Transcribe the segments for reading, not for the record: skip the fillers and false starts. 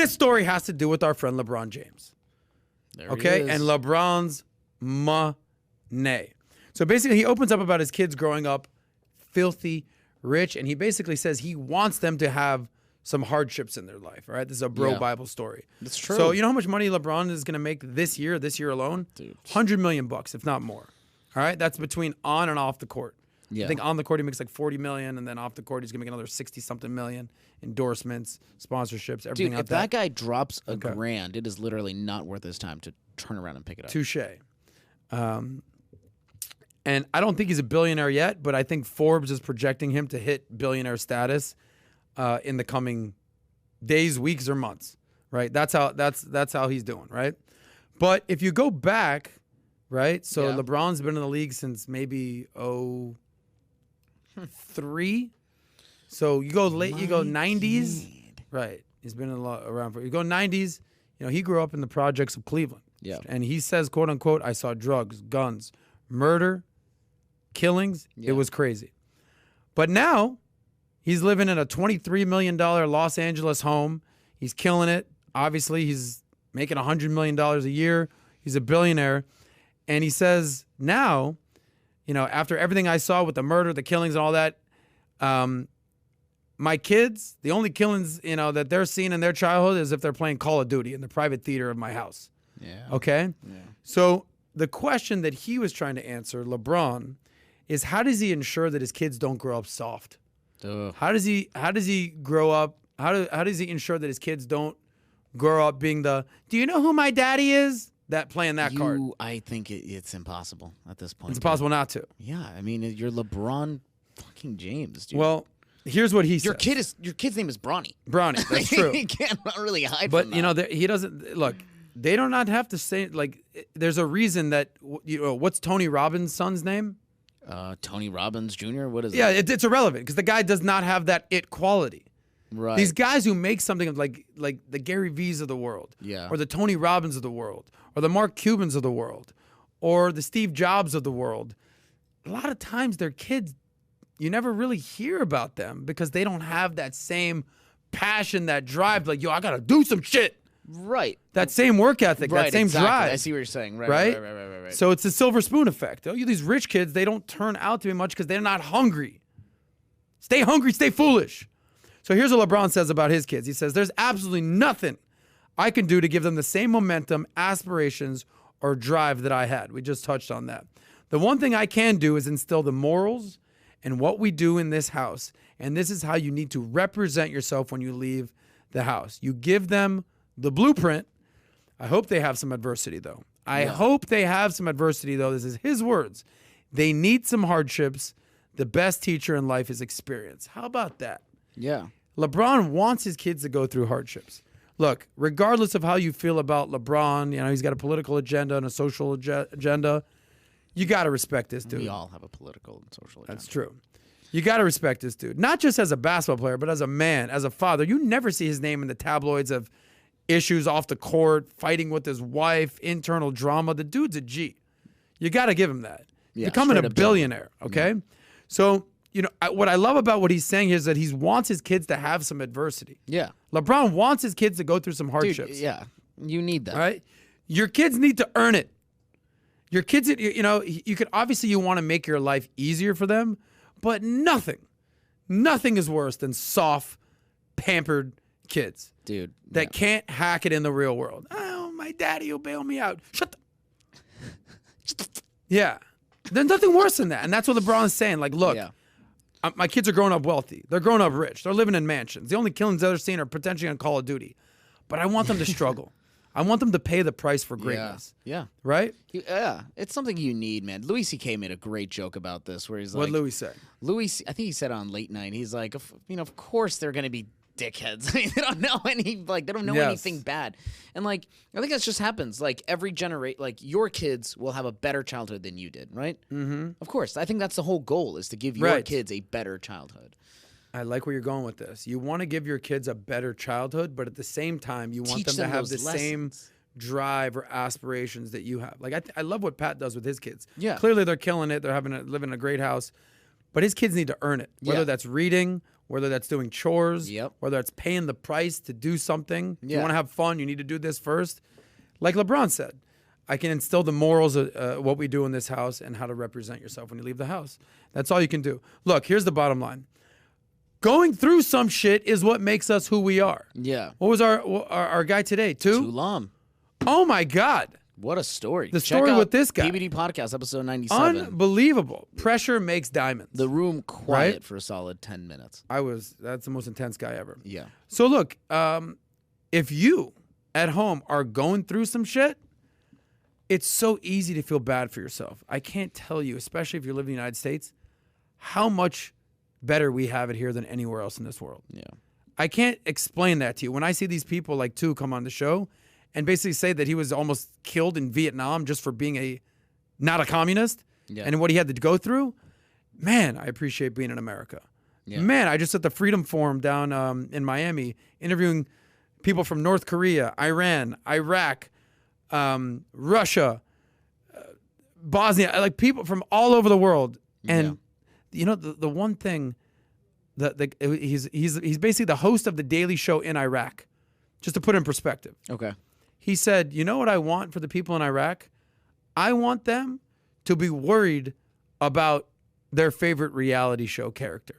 this story has to do with our friend LeBron James. There Okay, he is. and LeBron's money. So basically, he opens up about his kids growing up filthy rich, and he basically says he wants them to have some hardships in their life. All right, this is a bro Bible story. That's true. So you know how much money LeBron is going to make this year alone? Dude. $100 million, if not more. All right, that's between on and off the court. Yeah. I think on the court he makes like 40 million, and then off the court he's gonna make another 60-something million. Endorsements, sponsorships, everything. Dude, if that guy drops a grand, it is literally not worth his time to turn around and pick it up. Touche. And I don't think he's a billionaire yet, but I think Forbes is projecting him to hit billionaire status in the coming days, weeks, or months. Right? That's how he's doing. Right? But if you go back, right? So LeBron's been in the league since maybe 03. So you go late, you go 90s. Right. He's been around for. You go 90s. You know, he grew up in the projects of Cleveland. Yeah. And he says, quote unquote, I saw drugs, guns, murder, killings. Yeah. It was crazy. But now he's living in a $23 million Los Angeles home. He's killing it. Obviously, he's making $100 million a year. He's a billionaire. And he says now, you know, after everything I saw with the murder, the killings, and all that, my kids, the only killings, you know, that they're seeing in their childhood is if they're playing Call of Duty in the private theater of my house. Yeah. Okay? Yeah. So the question that he was trying to answer, LeBron, is how does he ensure that his kids don't grow up soft? Ugh. How does he grow up? How does he ensure that his kids don't grow up being the, do you know who my daddy is? That playing that card. I think it's impossible at this point. It's impossible not to. Yeah, I mean, you're LeBron fucking James, dude. Well, here's what he says. Your kid's name is Bronny. Bronny, that's true. You can't really hide But from that. you know, he doesn't look. They do not have to say like. There's a reason that you know what's Tony Robbins' son's name. Tony Robbins Jr. What is it? Yeah, it's irrelevant because the guy does not have that it quality. Right. These guys who make something of like the Gary V's of the world, Yeah. or the Tony Robbins of the world, or the Mark Cubans of the world, or the Steve Jobs of the world. A lot of times their kids, you never really hear about them because they don't have that same passion, that drive. Like, yo, I gotta do some shit. Right. That same work ethic, Right, that same exactly. drive. I see what you're saying. Right. Right? Right. So it's the silver spoon effect. Oh, these rich kids, they don't turn out to be much because they're not hungry. Stay hungry, stay foolish. So here's what LeBron says about his kids. He says, there's absolutely nothing I can do to give them the same momentum, aspirations, or drive that I had. We just touched on that. The one thing I can do is instill the morals and what we do in this house. And this is how you need to represent yourself when you leave the house. You give them the blueprint. I hope they have some adversity, though. I hope they have some adversity, though. This is his words. They need some hardships. The best teacher in life is experience. How about that? Yeah. LeBron wants his kids to go through hardships. Look, regardless of how you feel about LeBron, you know, he's got a political agenda and a social agenda. You got to respect this dude. We all have a political and social agenda. That's true. You got to respect this dude. Not just as a basketball player, but as a man, as a father. You never see his name in the tabloids of issues off the court, fighting with his wife, internal drama. The dude's a G. You got to give him that. Yeah, Becoming a straight up billionaire, okay? So, you know, what I love about what he's saying here is that he wants his kids to have some adversity. Yeah. LeBron wants his kids to go through some hardships. Dude, yeah. You need that. All right? Your kids need to earn it. Your kids, you know, you could obviously you want to make your life easier for them, but nothing is worse than soft, pampered kids. Dude. That can't hack it in the real world. Oh, my daddy will bail me out. Shut the... Yeah. There's nothing worse than that. And that's what LeBron is saying. Like, look, my kids are growing up wealthy. They're growing up rich. They're living in mansions. The only killings they're seeing are potentially on Call of Duty. But I want them to struggle. I want them to pay the price for greatness. Yeah. Right? Yeah. It's something you need, man. Louis C.K. made a great joke about this where he's like... What Louis say? I think he said on Late Night, he's like, you know, of course they're going to be dickheads. they don't know anything bad. And like, I think that just happens. Like every generation, like your kids will have a better childhood than you did, right? Mm-hmm. Of course. I think that's the whole goal is to give your kids a better childhood. I like where you're going with this. You want to give your kids a better childhood, but at the same time, you want them to have the same drive or aspirations that you have. Like I love what Pat does with his kids. Yeah. Clearly they're killing it. They're living in a great house. But his kids need to earn it, whether that's reading, whether that's doing chores, Yep. whether that's paying the price to do something. If you Yeah. want to have fun, you need to do this first. Like LeBron said, I can instill the morals of what we do in this house and how to represent yourself when you leave the house. That's all you can do. Look, here's the bottom line. Going through some shit is what makes us who we are. Yeah. What was our guy today? Tulam. Oh my God. What a story. The Check story out with this guy. PBD Podcast, episode 97. Unbelievable. Pressure makes diamonds. The room quiet Right? for a solid 10 minutes. That's the most intense guy ever. Yeah. So look, if you at home are going through some shit, it's so easy to feel bad for yourself. I can't tell you, especially if you live in the United States, how much better we have it here than anywhere else in this world. Yeah. I can't explain that to you. When I see these people like Tu come on the show and basically say that he was almost killed in Vietnam just for being not a communist and what he had to go through, man, I appreciate being in America. Yeah. Man, I just at the Freedom Forum down in Miami interviewing people from North Korea, Iran, Iraq, Russia, Bosnia, like people from all over the world. And you know, the one thing he's basically the host of the Daily Show in Iraq, just to put it in perspective. Okay. He said, you know what I want for the people in Iraq? I want them to be worried about their favorite reality show character.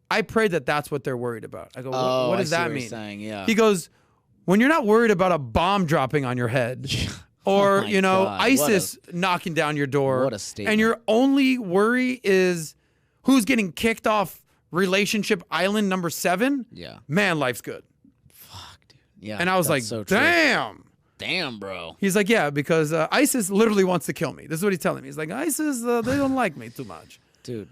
I pray that that's what they're worried about. I go, what does that mean? Saying, yeah. He goes, when you're not worried about a bomb dropping on your head or, Oh God. ISIS knocking down your door. What a statement. And your only worry is who's getting kicked off relationship island number 7. Yeah. Man, life's good. Fuck, dude. Yeah. And I was like, so true. damn. Damn, bro. He's like, yeah, because ISIS literally wants to kill me. This is what he's telling me. He's like, ISIS, they don't like me too much. Dude.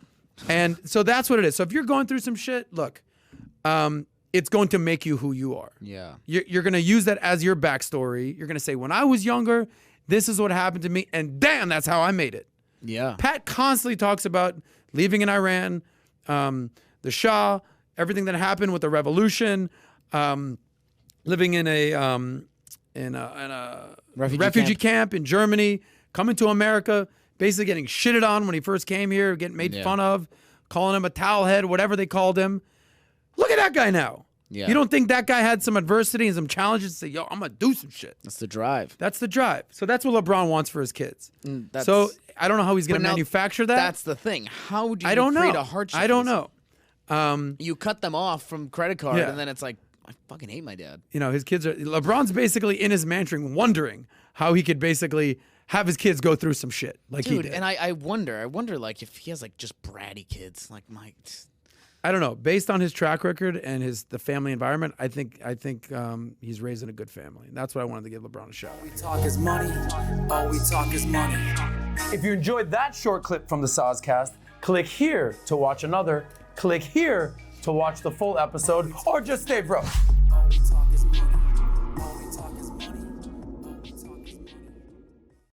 And so that's what it is. So if you're going through some shit, look, it's going to make you who you are. Yeah. You're going to use that as your backstory. You're going to say, when I was younger, this is what happened to me. And damn, that's how I made it. Yeah. Pat constantly talks about leaving in Iran, the Shah, everything that happened with the revolution, living in a refugee camp in Germany, coming to America, basically getting shitted on when he first came here, getting made fun of, calling him a towel head, whatever they called him. Look at that guy now. Yeah. You don't think that guy had some adversity and some challenges to say, yo, I'm going to do some shit. That's the drive. That's the drive. So that's what LeBron wants for his kids. So I don't know how he's going to manufacture that. That's the thing. How do you create a hardship? I don't know. You cut them off from credit card, and then it's like, I fucking hate my dad. You know, his kids are... LeBron's basically in his mansion wondering how he could basically have his kids go through some shit like he Dude, did. and I wonder like if he has like just bratty kids, like my... I don't know. Based on his track record and the family environment, I think he's raising a good family. That's what I wanted to give LeBron a shot. All we talk is money. All we talk is money. If you enjoyed that short clip from the Soscast, click here to watch another. Click here to watch the full episode, or just stay broke.